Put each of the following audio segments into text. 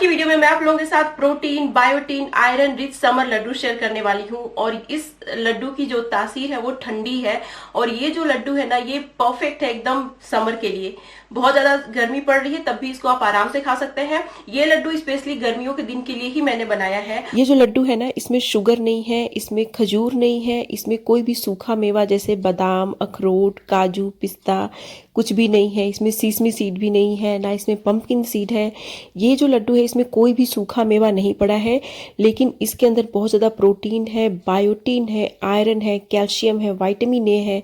की वीडियो में मैं आप लोगों के साथ protein, biotin, iron rich summer laddoo share करने वाली हूँ। और इस लड्डू की जो तासीर है वो ठंडी है। और ये जो लड्डू है ना, ये परफेक्ट है एकदम समर के लिए। बहुत ज्यादा गर्मी पड़ रही है तब भी इसको आप आराम से खा सकते हैं। ये लड्डू स्पेशली गर्मियों के दिन के लिए ही मैंने बनाया है। ये जो लड्डू है ना, इसमें शुगर नहीं है, इसमें खजूर नहीं है, इसमें कोई भी सूखा मेवा जैसे बादाम, अखरोट, काजू, पिस्ता कुछ भी नहीं है। इसमें सीसमी सीड भी नहीं है, ना इसमें पंपकिन सीड है। ये जो लड्डू है इसमें कोई भी सूखा मेवा नहीं पड़ा है, लेकिन इसके अंदर बहुत ज़्यादा प्रोटीन है, बायोटीन है, आयरन है, कैल्शियम है, विटामिन ए है,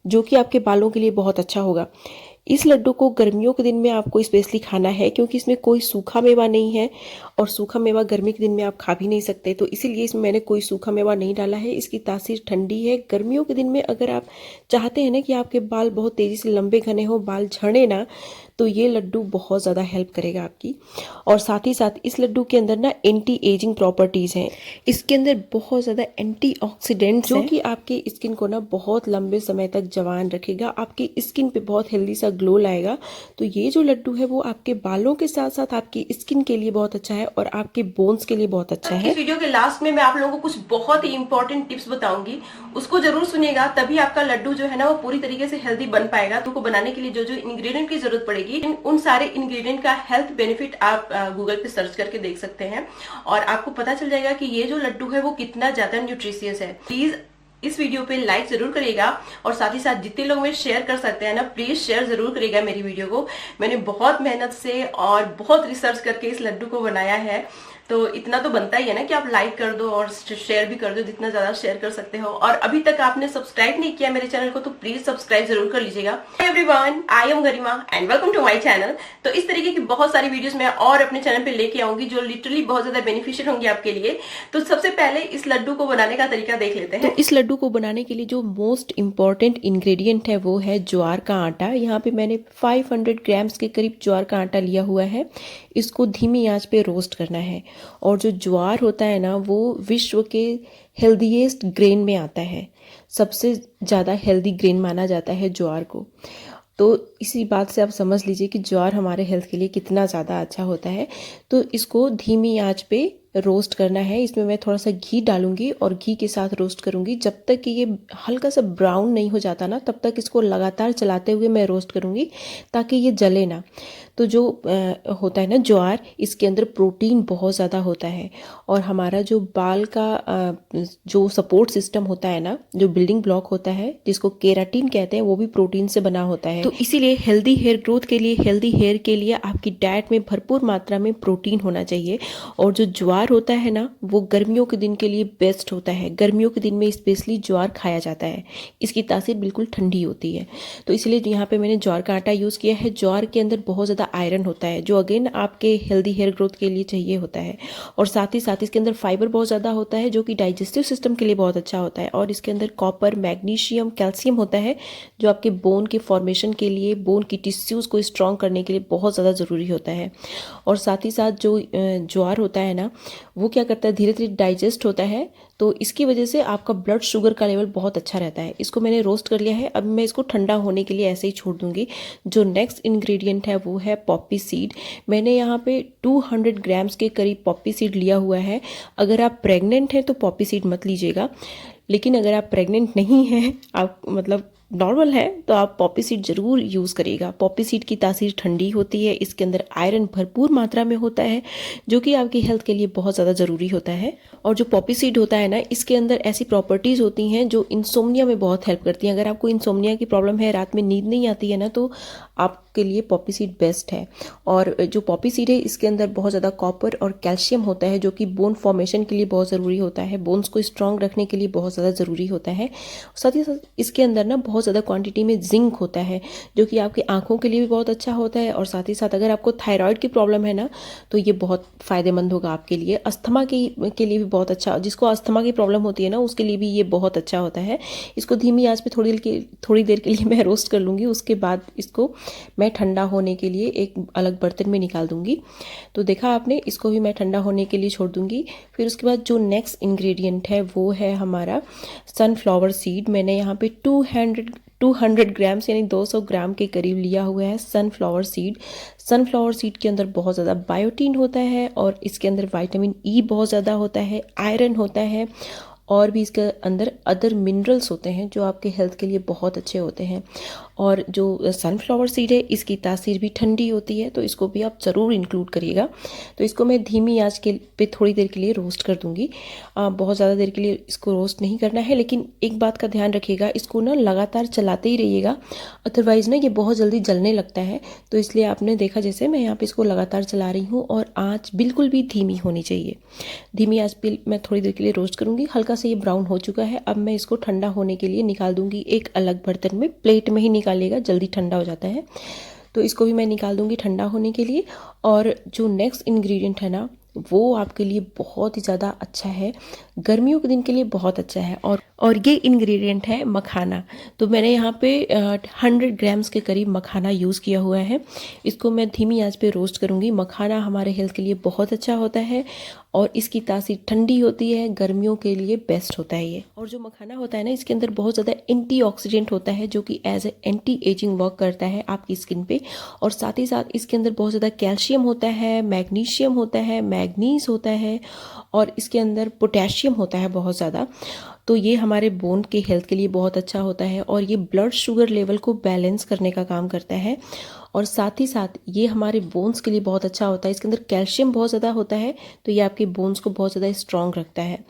जो कि आपके बालों के लिए बहुत अच्छा होगा। इस लड्डू को गर्मियों के दिन में आपको स्पेशली खाना है, क्योंकि इसमें कोई सूखा मेवा नहीं है और सूखा मेवा गर्मी के दिन में आप खा भी नहीं सकते, तो इसीलिए इसमें मैंने कोई सूखा मेवा नहीं डाला है। इसकी तासीर ठंडी है। गर्मियों के दिन में अगर आप चाहते हैं ना कि आपके बाल बहुत तेज़ी से लंबे घने हो, बाल झड़े ना, तो ये लड्डू बहुत ज़्यादा हेल्प करेगा आपकी। और साथ ही साथ इस लड्डू के अंदर ना एंटी एजिंग प्रॉपर्टीज़ हैं। इसके अंदर बहुत ज़्यादा एंटीऑक्सीडेंट्स जो कि आपकी स्किन को ना बहुत लंबे समय तक जवान रखेगा, आपकी स्किन पे बहुत हेल्दी सा ग्लो लाएगा। तो ये जो लड्डू है वो आपके बालों के साथ साथ आपकी स्किन के लिए बहुत अच्छा है और आपके बोन्स के लिए बहुत अच्छा है। इस वीडियो के लास्ट में मैं आप लोगों को कुछ बहुत ही इंपॉर्टेंट टिप्स बताऊंगी, उसको जरूर सुनिएगा, तभी आपका लड्डू जो है ना वो पूरी तरीके से हेल्दी बन पाएगा। तो बनाने के लिए जो जो इंग्रेडिएंट की जरूरत पड़ेगी, उन सारे इंग्रेडिएंट का हेल्थ बेनिफिट आप गूगल पे सर्च करके देख सकते हैं और आपको पता चल जाएगा कि ये जो लड्डू है वो कितना ज्यादा न्यूट्रिशियस है। प्लीज इस वीडियो पे लाइक जरूर करिएगा और साथ ही साथ जितने लोग में शेयर कर सकते हैं ना, प्लीज शेयर जरूर करिएगा मेरी वीडियो को। मैंने बहुत मेहनत से और बहुत रिसर्च करके इस लड्डू को बनाया है, तो इतना तो बनता ही है ना कि आप लाइक कर दो और शेयर भी कर दो, जितना ज्यादा शेयर कर सकते हो। और अभी तक आपने सब्सक्राइब नहीं किया मेरे चैनल को तो प्लीज सब्सक्राइब जरूर कर लीजिएगा। Everyone, I am Garima and welcome to my channel. तो इस तरीके की बहुत सारी वीडियोस मैं और अपने चैनल पे लेके आऊंगी जो लिटरली बहुत ज्यादा बेनिफिशियल होंगी आपके लिए। तो सबसे पहले इस लड्डू को बनाने का तरीका देख लेते हैं। तो इस लड्डू को बनाने के लिए जो मोस्ट इम्पॉर्टेंट इंग्रेडिएंट है वो है ज्वार का आटा। यहाँ पे मैंने 500 ग्राम्स के करीब ज्वार का आटा लिया हुआ है। इसको धीमी आंच पे रोस्ट करना है। और जो ज्वार होता है ना, वो विश्व के हेल्दीएस्ट ग्रेन में आता है। सबसे ज़्यादा हेल्दी ग्रेन माना जाता है ज्वार को। तो इसी बात से आप समझ लीजिए कि ज्वार हमारे हेल्थ के लिए कितना ज़्यादा अच्छा होता है। तो इसको धीमी आंच पे रोस्ट करना है। इसमें मैं थोड़ा सा घी डालूंगी और घी के साथ रोस्ट करूंगी जब तक कि ये हल्का सा ब्राउन नहीं हो जाता ना, तब तक इसको लगातार चलाते हुए मैं रोस्ट करूंगी ताकि ये जले ना। तो जो होता है ना ज्वार, इसके अंदर प्रोटीन बहुत ज़्यादा होता है और हमारा जो बाल का जो सपोर्ट सिस्टम होता है ना, जो बिल्डिंग ब्लॉक होता है जिसको केराटिन कहते हैं, वो भी प्रोटीन से बना होता है। तो इसीलिए हेल्दी हेयर ग्रोथ के लिए, हेल्दी हेयर के लिए आपकी डाइट में भरपूर मात्रा में प्रोटीन होना चाहिए। और जो ज्वार होता है ना, वो गर्मियों के दिन के लिए बेस्ट होता है। गर्मियों के दिन में स्पेशली ज्वार खाया जाता है। इसकी तासीर बिल्कुल ठंडी होती है, तो इसलिए यहाँ पे मैंने ज्वार का आटा यूज़ किया है। ज्वार के अंदर बहुत ज़्यादा आयरन होता है जो अगेन आपके हेल्दी हेयर ग्रोथ के लिए चाहिए होता है। और साथ ही साथ इसके अंदर फाइबर बहुत ज़्यादा होता है जो कि डाइजेस्टिव सिस्टम के लिए बहुत अच्छा होता है। और इसके अंदर कॉपर, मैग्नीशियम, कैल्शियम होता है जो आपके बोन के फॉर्मेशन के लिए, बोन की टिश्यूज़ को स्ट्रॉन्ग करने के लिए बहुत ज़्यादा ज़रूरी होता है। और साथ ही साथ जो ज्वार होता है ना, वो क्या करता है, धीरे धीरे डाइजेस्ट होता है, तो इसकी वजह से आपका ब्लड शुगर का लेवल बहुत अच्छा रहता है। इसको मैंने रोस्ट कर लिया है। अब मैं इसको ठंडा होने के लिए ऐसे ही छोड़ दूंगी। जो नेक्स्ट इंग्रेडिएंट है वो है पॉपी सीड। मैंने यहाँ पे 200 ग्राम्स के करीब पॉपी सीड लिया हुआ है। अगर आप प्रेग्नेंट हैं तो पॉपी सीड मत लीजिएगा, लेकिन अगर आप प्रेग्नेंट नहीं हैं, आप मतलब नॉर्मल है, तो आप पॉपी सीड ज़रूर यूज़ करिएगा। पॉपी सीड की तासीर ठंडी होती है। इसके अंदर आयरन भरपूर मात्रा में होता है जो कि आपकी हेल्थ के लिए बहुत ज़्यादा ज़रूरी होता है। और जो पॉपी सीड होता है ना, इसके अंदर ऐसी प्रॉपर्टीज़ होती हैं जो इंसोम्निया में बहुत हेल्प करती हैं। अगर आपको इंसोम्निया की प्रॉब्लम है, रात में नींद नहीं आती है ना, तो आपके लिए पॉपी सीड बेस्ट है। और जो पॉपी सीड है, इसके अंदर बहुत ज़्यादा कॉपर और कैल्शियम होता है जो कि बोन फॉर्मेशन के लिए बहुत ज़रूरी होता है, बोन्स को स्ट्रॉन्ग रखने के लिए बहुत ज़्यादा ज़रूरी होता है। साथ ही साथ इसके अंदर ना बहुत ज़्यादा क्वांटिटी में जिंक होता है जो कि आपकी आंखों के लिए भी बहुत अच्छा होता है। और साथ ही साथ अगर आपको थायराइड की प्रॉब्लम है ना, तो ये बहुत फ़ायदेमंद होगा आपके लिए। अस्थमा के लिए भी बहुत अच्छा, जिसको अस्थमा की प्रॉब्लम होती है ना, उसके लिए भी ये बहुत अच्छा होता है। इसको धीमी आंच पे थोड़ी देर के लिए मैं रोस्ट कर लूँगी। उसके बाद इसको मैं ठंडा होने के लिए एक अलग बर्तन में निकाल दूँगी। तो देखा आपने, इसको भी मैं ठंडा होने के लिए छोड़ दूँगी। फिर उसके बाद जो नेक्स्ट इंग्रेडिएंट है वो है हमारा सनफ्लावर सीड। मैंने यहाँ पे 200 200 ग्राम्स यानी 200 ग्राम के करीब लिया हुआ है सनफ्लावर सीड। सनफ्लावर सीड के अंदर बहुत ज़्यादा बायोटीन होता है और इसके अंदर विटामिन ई बहुत ज़्यादा होता है, आयरन होता है और भी इसके अंदर अदर मिनरल्स होते हैं जो आपके हेल्थ के लिए बहुत अच्छे होते हैं। और जो सनफ्लावर सीड है इसकी तासीर भी ठंडी होती है, तो इसको भी आप ज़रूर इंक्लूड करिएगा। तो इसको मैं धीमी आंच के पे थोड़ी देर के लिए रोस्ट कर दूंगी। बहुत ज़्यादा देर के लिए इसको रोस्ट नहीं करना है, लेकिन एक बात का ध्यान रखिएगा, इसको ना लगातार चलाते ही रहिएगा, अदरवाइज़ ना ये बहुत जल्दी जलने लगता है। तो इसलिए आपने देखा जैसे मैं यहाँ पे इसको लगातार चला रही हूँ और आँच बिल्कुल भी धीमी होनी चाहिए। धीमी आँच पे मैं थोड़ी देर के लिए रोस्ट करूँगी। हल्का से ये ब्राउन हो चुका है, अब मैं इसको ठंडा होने के लिए निकाल दूंगी एक अलग बर्तन में। प्लेट में ही निकालिएगा, जल्दी ठंडा हो जाता है। तो इसको भी मैं निकाल दूंगी ठंडा होने के लिए। और जो नेक्स्ट इंग्रेडिएंट है ना वो आपके लिए बहुत ही ज़्यादा अच्छा है, गर्मियों के दिन के लिए बहुत अच्छा है। और ये इंग्रेडिएंट है मखाना। तो मैंने यहाँ पे 100 ग्राम्स के करीब मखाना यूज़ किया हुआ है। इसको मैं धीमी आंच पे रोस्ट करूँगी। मखाना हमारे हेल्थ के लिए बहुत अच्छा होता है और इसकी तासीर ठंडी होती है, गर्मियों के लिए बेस्ट होता है ये। और जो मखाना होता है ना इसके अंदर बहुत ज़्यादा एंटीऑक्सीडेंट होता है जो कि as a anti ageing work करता है आपकी स्किन पे। और साथ ही साथ इसके अंदर बहुत ज़्यादा कैल्शियम होता है, मैग्नीशियम होता है, मैग्नीज होता है और इसके अंदर पोटेशियम होता है बहुत ज़्यादा। तो ये हमारे बोन के हेल्थ के लिए बहुत अच्छा होता है और ये ब्लड शुगर लेवल को बैलेंस करने का काम करता है। और साथ ही साथ ये हमारे बोन्स के लिए बहुत अच्छा होता है। इसके अंदर कैल्शियम बहुत ज़्यादा होता है, तो ये आपके बोन्स को बहुत ज़्यादा स्ट्रॉन्ग रखता है।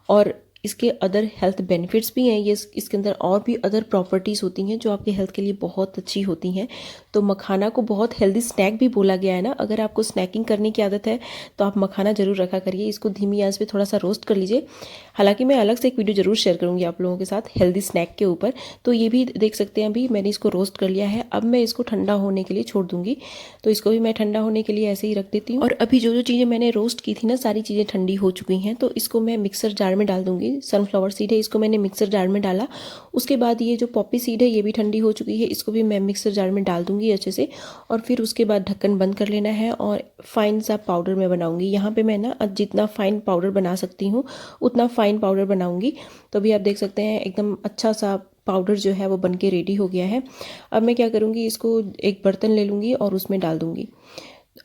और इसके अदर हेल्थ बेनिफिट्स भी हैं। ये इसके अंदर और भी अदर प्रॉपर्टीज़ होती हैं जो आपके हेल्थ के लिए बहुत अच्छी होती हैं। तो मखाना को बहुत हेल्दी स्नैक भी बोला गया है ना। अगर आपको स्नैकिंग करने की आदत है तो आप मखाना ज़रूर रखा करिए। इसको धीमी आंच पे थोड़ा सा रोस्ट कर लीजिए। हालांकि मैं अलग से एक वीडियो ज़रूर शेयर करूँगी आप लोगों के साथ हेल्दी स्नैक के ऊपर, तो ये भी देख सकते हैं। अभी मैंने इसको रोस्ट कर लिया है, अब मैं इसको ठंडा होने के लिए छोड़ दूँगी। तो इसको भी मैं ठंडा होने के लिए ऐसे ही रख देती हूँ। और अभी जो जो चीज़ें मैंने रोस्ट की थी ना सारी चीज़ें ठंडी हो चुकी हैं, तो इसको मैं मिक्सर जार में डाल दूँगी। सनफ्लावर सीड है, इसको मैंने मिक्सर जार में डाला। उसके बाद ये जो पॉपी सीड है ये भी ठंडी हो चुकी है, इसको भी मैं मिक्सर जार में डाल दूँगी अच्छे से। और फिर उसके बाद ढक्कन बंद कर लेना है और फाइन सा पाउडर मैं बनाऊँगी। यहाँ पे मैं ना जितना फाइन पाउडर बना सकती हूँ उतना फाइन पाउडर बनाऊँगी। तो अभी आप देख सकते हैं एकदम अच्छा सा पाउडर जो है वो बन के रेडी हो गया है। अब मैं क्या करूँगी, इसको एक बर्तन ले लूँगी और उसमें डाल दूँगी।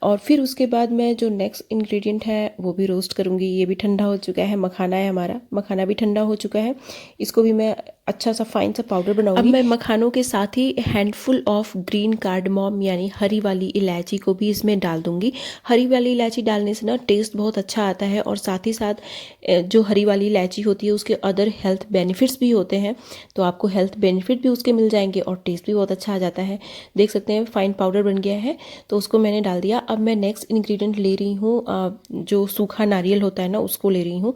और फिर उसके बाद मैं जो नेक्स्ट इंग्रेडिएंट है वो भी रोस्ट करूँगी। ये भी ठंडा हो चुका है, मखाना है हमारा, मखाना भी ठंडा हो चुका है। इसको भी मैं अच्छा सा फाइन सा पाउडर बनाऊंगी। अब मैं मखानों के साथ ही हैंडफुल ऑफ ग्रीन कार्डमम यानी हरी वाली इलायची को भी इसमें डाल दूंगी। हरी वाली इलायची डालने से ना टेस्ट बहुत अच्छा आता है और साथ ही साथ जो हरी वाली इलायची होती है उसके अदर हेल्थ बेनिफिट्स भी होते हैं, तो आपको हेल्थ बेनिफिट भी उसके मिल जाएंगे और टेस्ट भी बहुत अच्छा आ जाता है। देख सकते हैं फाइन पाउडर बन गया है, तो उसको मैंने डाल दिया। अब मैं नेक्स्ट इंग्रेडिएंट ले रही हूँ, जो सूखा नारियल होता है ना उसको ले रही हूँ।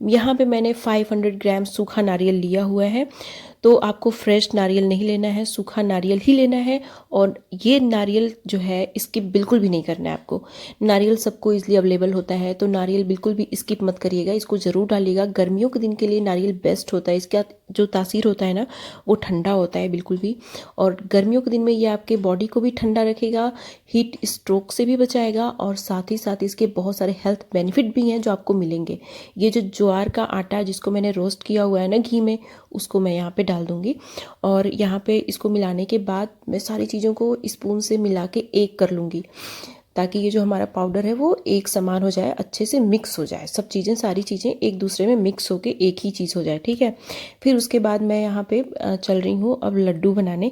यहाँ पे मैंने 500 ग्राम सूखा नारियल लिया हुआ है। तो आपको फ्रेश नारियल नहीं लेना है, सूखा नारियल ही लेना है। और ये नारियल जो है स्किप बिल्कुल भी नहीं करना है आपको। नारियल सबको इजीली अवेलेबल होता है, तो नारियल बिल्कुल भी स्किप मत करिएगा, इसको ज़रूर डालिएगा। गर्मियों के दिन के लिए नारियल बेस्ट होता है। इसका जो तासीर होता है ना वो ठंडा होता है बिल्कुल भी, और गर्मियों के दिन में ये आपके बॉडी को भी ठंडा रखेगा, हीट स्ट्रोक से भी बचाएगा और साथ ही साथ इसके बहुत सारे हेल्थ बेनिफिट भी हैं जो आपको मिलेंगे। ये जो ज्वार का आटा जिसको मैंने रोस्ट किया हुआ है ना घी में, उसको मैं यहाँ पे डाल दूंगी। और यहाँ पे इसको मिलाने के बाद मैं सारी चीज़ों को स्पून से मिला के एक कर लूँगी, ताकि ये जो हमारा पाउडर है वो एक समान हो जाए, अच्छे से मिक्स हो जाए, सब चीज़ें सारी चीज़ें एक दूसरे में मिक्स होके एक ही चीज़ हो जाए, ठीक है। फिर उसके बाद मैं यहाँ पे चल रही हूँ अब लड्डू बनाने।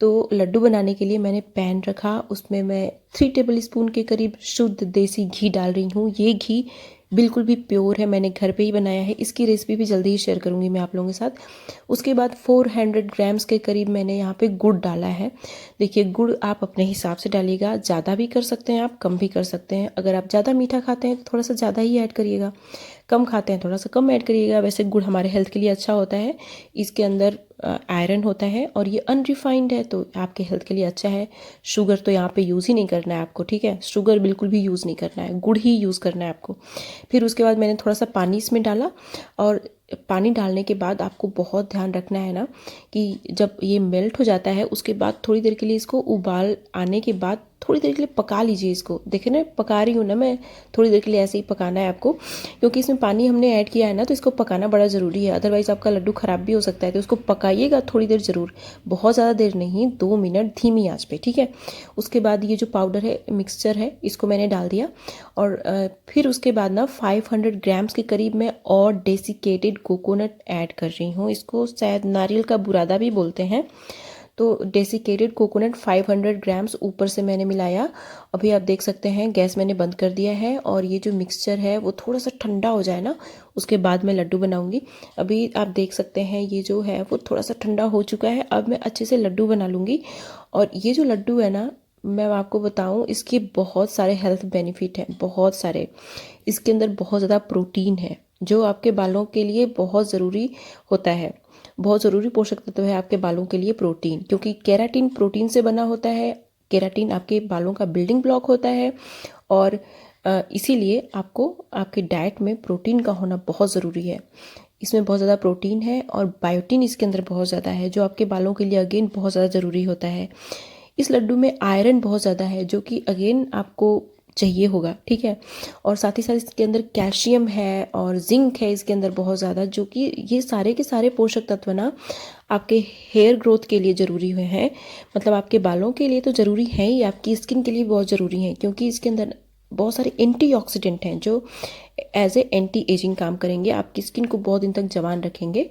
तो लड्डू बनाने के लिए मैंने पैन रखा, उसमें मैं 3 टेबल स्पून के करीब शुद्ध देसी घी डाल रही हूँ। ये घी बिल्कुल भी प्योर है, मैंने घर पे ही बनाया है। इसकी रेसिपी भी जल्दी ही शेयर करूँगी मैं आप लोगों के साथ। उसके बाद 400 ग्राम्स के करीब मैंने यहाँ पे गुड़ डाला है। देखिए गुड़ आप अपने हिसाब से डालिएगा, ज़्यादा भी कर सकते हैं आप, कम भी कर सकते हैं। अगर आप ज़्यादा मीठा खाते हैं तो थोड़ा सा ज़्यादा ही ऐड करिएगा, कम खाते हैं थोड़ा सा कम ऐड करिएगा। वैसे गुड़ हमारे हेल्थ के लिए अच्छा होता है, इसके अंदर आयरन होता है और ये अनरिफाइंड है तो आपके हेल्थ के लिए अच्छा है। शुगर तो यहाँ पे यूज़ ही नहीं करना है आपको, ठीक है, शुगर बिल्कुल भी यूज़ नहीं करना है, गुड़ ही यूज़ करना है आपको। फिर उसके बाद मैंने थोड़ा सा पानी इसमें डाला, और पानी डालने के बाद आपको बहुत ध्यान रखना है ना कि जब ये मेल्ट हो जाता है उसके बाद थोड़ी देर के लिए इसको उबाल आने के बाद थोड़ी देर के लिए पका लीजिए इसको। देखिए ना पका रही हूँ ना मैं, थोड़ी देर के लिए ऐसे ही पकाना है आपको, क्योंकि इसमें पानी हमने ऐड किया है ना, तो इसको पकाना बड़ा ज़रूरी है, अदरवाइज़ आपका लड्डू ख़राब भी हो सकता है। तो इसको पकाइएगा थोड़ी देर ज़रूर, बहुत ज़्यादा देर नहीं, 2 मिनट धीमी आंच पे, ठीक है। उसके बाद ये जो पाउडर है, मिक्सचर है, इसको मैंने डाल दिया। और फिर उसके बाद ना 500 ग्राम्स के करीब मैं और डेसिकेटेड कोकोनट ऐड कर रही हूँ। इसको शायद नारियल का बुरादा भी बोलते हैं। तो डेसिकेटेड कोकोनट 500 ग्राम्स ऊपर से मैंने मिलाया। अभी आप देख सकते हैं गैस मैंने बंद कर दिया है, और ये जो मिक्सचर है वो थोड़ा सा ठंडा हो जाए ना, उसके बाद मैं लड्डू बनाऊंगी। अभी आप देख सकते हैं ये जो है वो थोड़ा सा ठंडा हो चुका है। अब मैं अच्छे से लड्डू बना लूँगी। और ये जो लड्डू है ना, मैं आपको बताऊं, इसके बहुत सारे हेल्थ बेनिफिट हैं, बहुत सारे। इसके अंदर बहुत ज़्यादा प्रोटीन है, जो आपके बालों के लिए बहुत ज़रूरी होता है। बहुत ज़रूरी पोषक तत्व है आपके बालों के लिए प्रोटीन, क्योंकि केराटिन प्रोटीन से बना होता है। केराटिन आपके बालों का बिल्डिंग ब्लॉक होता है, और इसीलिए आपको आपके डाइट में प्रोटीन का होना बहुत ज़रूरी है। इसमें बहुत ज़्यादा प्रोटीन है, और बायोटिन इसके अंदर बहुत ज़्यादा है, जो आपके बालों के लिए अगेन बहुत ज़्यादा ज़रूरी होता है। इस लड्डू में आयरन बहुत ज़्यादा है, जो कि अगेन आपको चाहिए होगा, ठीक है। और साथ ही साथ इसके अंदर कैल्शियम है और जिंक है इसके अंदर बहुत ज़्यादा, जो कि ये सारे के सारे पोषक तत्व ना आपके हेयर ग्रोथ के लिए ज़रूरी हुए हैं। मतलब आपके बालों के लिए तो ज़रूरी है ही, आपकी स्किन के लिए बहुत ज़रूरी है, क्योंकि इसके अंदर बहुत सारे एंटीऑक्सीडेंट हैं जो एज ए एंटी एजिंग काम करेंगे, आपकी स्किन को बहुत दिन तक जवान रखेंगे।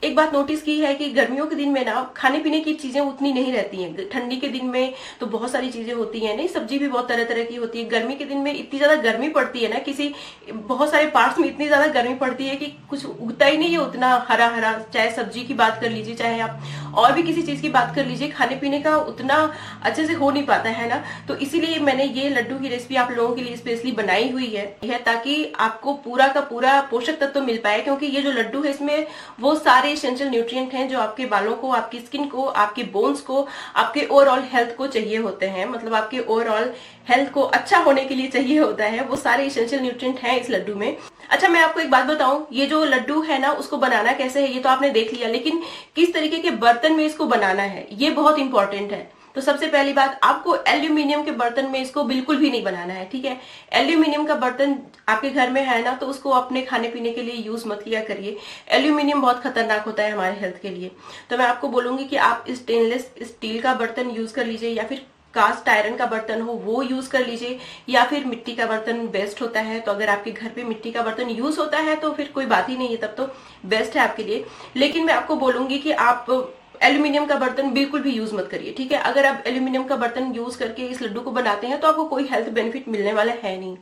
एक बात नोटिस की है कि गर्मियों के दिन में ना खाने पीने की चीजें उतनी नहीं रहती हैं। ठंडी के दिन में तो बहुत सारी चीजें होती हैं, नहीं, सब्जी भी बहुत तरह तरह की होती है। गर्मी के दिन में इतनी ज्यादा गर्मी पड़ती है ना, किसी बहुत सारे पार्ट्स में इतनी ज्यादा गर्मी पड़ती है कि कुछ उगता ही नहीं है उतना हरा हरा। चाहे सब्जी की बात कर लीजिए, चाहे आप और भी किसी चीज की बात कर लीजिए, खाने पीने का उतना अच्छे से हो नहीं पाता है ना। तो इसीलिए मैंने ये लड्डू की रेसिपी आप लोगों के लिए स्पेशली बनाई हुई है, ताकि आपको पूरा का पूरा पोषक तत्व मिल पाए। क्योंकि ये जो लड्डू है इसमें वो सारे एसेंशियल न्यूट्रिएंट हैं जो आपके बालों को, आपकी स्किन को, आपके बोन्स को, आपके ओवरऑल हेल्थ को चाहिए होते हैं। मतलब आपके ओवरऑल हेल्थ को अच्छा होने के लिए चाहिए होता है, वो सारे एसेंशियल न्यूट्रिएंट हैं इस लड्डू में। अच्छा, मैं आपको एक बात बताऊं, ये जो लड्डू है ना उसको बनाना कैसे है ये तो आपने देख लिया, लेकिन किस तरीके के बर्तन में इसको बनाना है ये बहुत इंपॉर्टेंट है। तो सबसे पहली बात, आपको एल्यूमिनियम के बर्तन में इसको बिल्कुल भी नहीं बनाना है, ठीक है। एल्यूमिनियम का बर्तन आपके घर में है ना, तो उसको अपने खाने पीने के लिए यूज मत किया करिए। एल्यूमिनियम बहुत खतरनाक होता है हमारे हेल्थ के लिए। तो मैं आपको बोलूंगी कि आप स्टेनलेस स्टील का बर्तन यूज कर लीजिए, या फिर कास्ट आयरन का बर्तन हो वो यूज कर लीजिए, या फिर मिट्टी का बर्तन बेस्ट होता है। तो अगर आपके घर पे मिट्टी का बर्तन यूज होता है तो फिर कोई बात ही नहीं है, तब तो बेस्ट है आपके लिए। लेकिन मैं आपको बोलूंगी कि आप एल्यूमिनियम का बर्तन बिल्कुल भी यूज मत करिए, ठीक है। अगर आप एल्यूमिनियम का बर्तन यूज करके इस लड्डू को बनाते हैं तो आपको कोई हेल्थ बेनिफिट मिलने वाला है नहीं।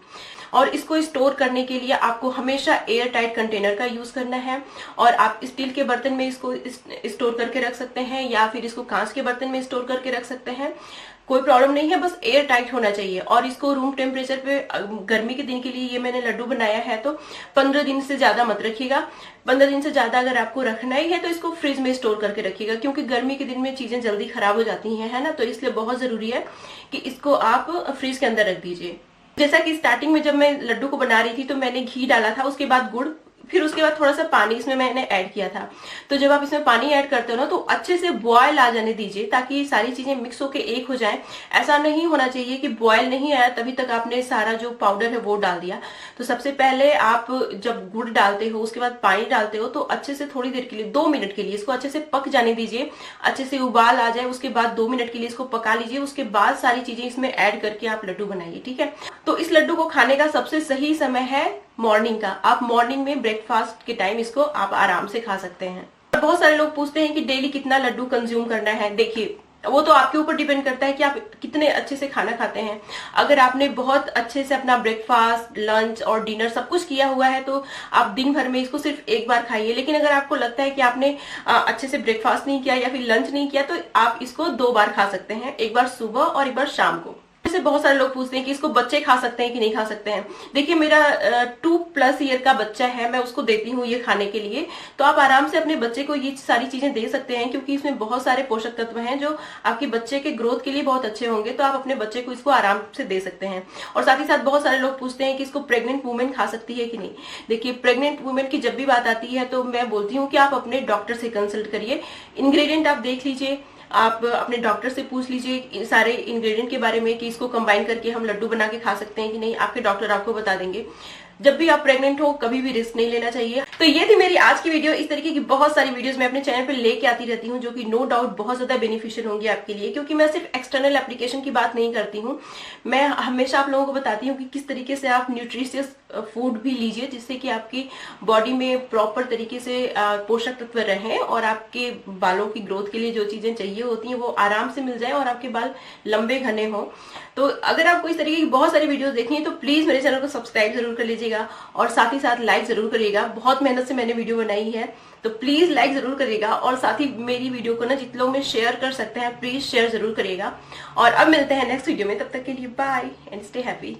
और इसको स्टोर करने के लिए आपको हमेशा एयर टाइट कंटेनर का यूज करना है। और आप स्टील के बर्तन में इसको स्टोर करके रख सकते हैं, या फिर इसको कांच के बर्तन में स्टोर करके रख सकते हैं, कोई प्रॉब्लम नहीं है, बस एयर टाइट होना चाहिए। और इसको रूम टेम्परेचर पे, गर्मी के दिन के लिए ये मैंने लड्डू बनाया है, तो 15 दिन से ज्यादा मत रखिएगा। 15 दिन से ज्यादा अगर आपको रखना ही है तो इसको फ्रिज में स्टोर करके रखिएगा, क्योंकि गर्मी के दिन में चीजें जल्दी खराब हो जाती हैं, है ना। तो इसलिए बहुत जरूरी है कि इसको आप फ्रिज के अंदर रख दीजिए। जैसा कि स्टार्टिंग में जब मैं लड्डू को बना रही थी तो मैंने घी डाला था, उसके बाद गुड़, फिर उसके बाद थोड़ा सा पानी इसमें मैंने ऐड किया था। तो जब आप इसमें पानी ऐड करते हो ना तो अच्छे से बॉयल आ जाने दीजिए, ताकि सारी चीजें मिक्स होके एक हो जाए। ऐसा नहीं होना चाहिए कि बॉयल नहीं आया तभी तक आपने सारा जो पाउडर है वो डाल दिया। तो सबसे पहले आप जब गुड़ डालते हो उसके बाद पानी डालते हो तो अच्छे से थोड़ी देर के लिए, 2 मिनट के लिए इसको अच्छे से पक जाने दीजिए, अच्छे से उबाल आ जाए। उसके बाद 2 मिनट के लिए इसको पका लीजिए, उसके बाद सारी चीजें इसमें ऐड करके आप लड्डू बनाइए, ठीक है। तो इस लड्डू को खाने का सबसे सही समय है मॉर्निंग का। आप मॉर्निंग में ब्रेकफास्ट के टाइम इसको आप आराम से खा सकते हैं। बहुत सारे लोग पूछते हैं कि डेली कितना लड्डू कंज्यूम करना है। देखिए, वो तो आपके ऊपर डिपेंड करता है कि आप कितने अच्छे से खाना खाते हैं। अगर आपने बहुत अच्छे से अपना ब्रेकफास्ट, लंच और डिनर सब कुछ किया हुआ है तो आप दिन भर में इसको सिर्फ एक बार खाइए। लेकिन अगर आपको लगता है कि आपने अच्छे से ब्रेकफास्ट नहीं किया या फिर लंच नहीं किया तो आप इसको 2 बार खा सकते हैं, एक बार सुबह और एक बार शाम को। जैसे बहुत सारे लोग पूछते हैं कि इसको बच्चे खा सकते हैं कि नहीं खा सकते हैं। देखिए, मेरा 2+ ईयर का बच्चा है, मैं उसको देती हूँ ये खाने के लिए। तो आप आराम से अपने बच्चे को ये सारी चीजें दे सकते हैं, क्योंकि इसमें बहुत सारे पोषक तत्व हैं जो आपके बच्चे के ग्रोथ के लिए बहुत अच्छे होंगे। तो आप अपने बच्चे को इसको आराम से दे सकते हैं। और साथ ही साथ बहुत सारे लोग पूछते हैं कि इसको प्रेग्नेंट वुमेन खा सकती है कि नहीं। देखिए, प्रेग्नेंट वुमेन की जब भी बात आती है तो मैं बोलती हूँ कि आप अपने डॉक्टर से कंसल्ट करिए। इंग्रेडिएंट आप देख लीजिए, आप अपने डॉक्टर से पूछ लीजिए सारे इंग्रेडिएंट के बारे में कि इसको कंबाइन करके हम लड्डू बना के खा सकते हैं कि नहीं, आपके डॉक्टर आपको बता देंगे। जब भी आप प्रेग्नेंट हो कभी भी रिस्क नहीं लेना चाहिए। तो ये थी मेरी आज की वीडियो। इस तरीके की बहुत सारी वीडियोस मैं अपने चैनल पे लेके आती रहती हूँ जो कि नो डाउट बहुत ज्यादा बेनिफिशियल होंगी आपके लिए, क्योंकि मैं सिर्फ एक्सटर्नल एप्लीकेशन की बात नहीं करती हूँ। मैं हमेशा आप लोगों को बताती हूँ कि किस तरीके से आप न्यूट्रिशियस फूड भी लीजिए जिससे कि आपकी बॉडी में प्रॉपर तरीके से पोषक तत्व रहें और आपके बालों की ग्रोथ के लिए जो चीजें चाहिए होती हैं वो आराम से मिल जाए और आपके बाल लंबे घने हों। तो अगर आपको इस तरीके की बहुत सारी वीडियोस देखनी है तो प्लीज मेरे चैनल को सब्सक्राइब जरूर कर लीजिएगा और साथ ही साथ लाइक जरूर करिएगा। बहुत मेहनत से मैंने वीडियो बनाई है तो प्लीज लाइक जरूर करिएगा और साथ ही मेरी वीडियो को ना जितने लोग में शेयर कर सकते हैं प्लीज शेयर जरूर करिएगा। और अब मिलते हैं नेक्स्ट वीडियो में, तब तक के लिए बाय एंड स्टे हैप्पी।